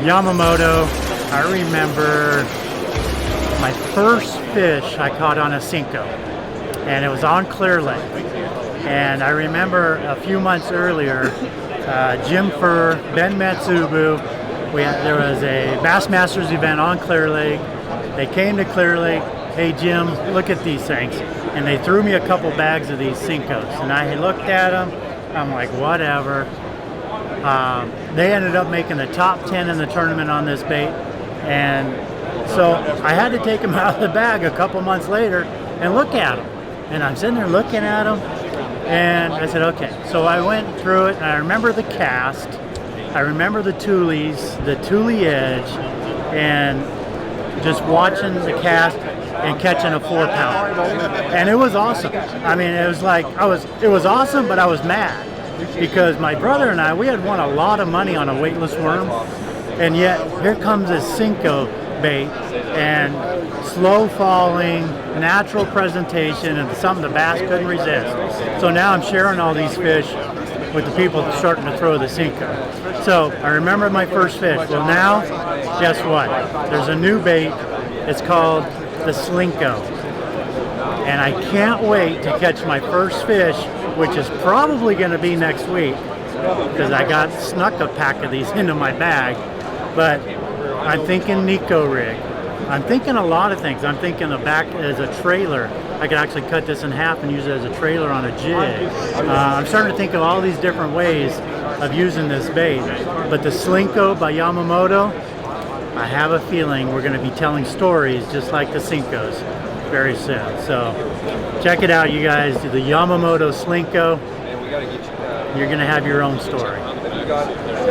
Yamamoto. I remember my first fish I caught on a Senko, and it was on Clear Lake. And I remember a few months earlier, Jim Furr, Ben Matsubu, there was a Bassmasters event on Clear Lake. They came to Clear Lake. Hey Jim, look at these things. And they threw me a couple bags of these Senkos. And I looked at them, I'm like, whatever. They ended up making the top 10 in the tournament on this bait. And so I had to take them out of the bag a couple months later and look at them. And I'm sitting there looking at them, and I said, okay. So I went through it, and I remember the cast. I remember the Thule's, the Thule edge, and just watching the cast and catching a 4-pounder. And it was awesome. I mean, it was like, it was awesome, but I was mad because my brother and I, we had won a lot of money on a weightless worm, and yet here comes this Senko bait and slow falling, natural presentation, and something the bass couldn't resist. So now I'm sharing all these fish with the people starting to throw the Senko. So I remember my first fish. Well, now, guess what? There's a new bait. It's called the Slinko. And I can't wait to catch my first fish, which is probably going to be next week, because I snuck a pack of these into my bag. But I'm thinking Nico rig. I'm thinking a lot of things. I'm thinking the back as a trailer. I could actually cut this in half and use it as a trailer on a jig. I'm starting to think of all these different ways of using this bait. But the Slinko by Yamamoto, I have a feeling we're going to be telling stories just like the Senkos very soon. So check it out, you guys. The Yamamoto Slinko. You're going to have your own story.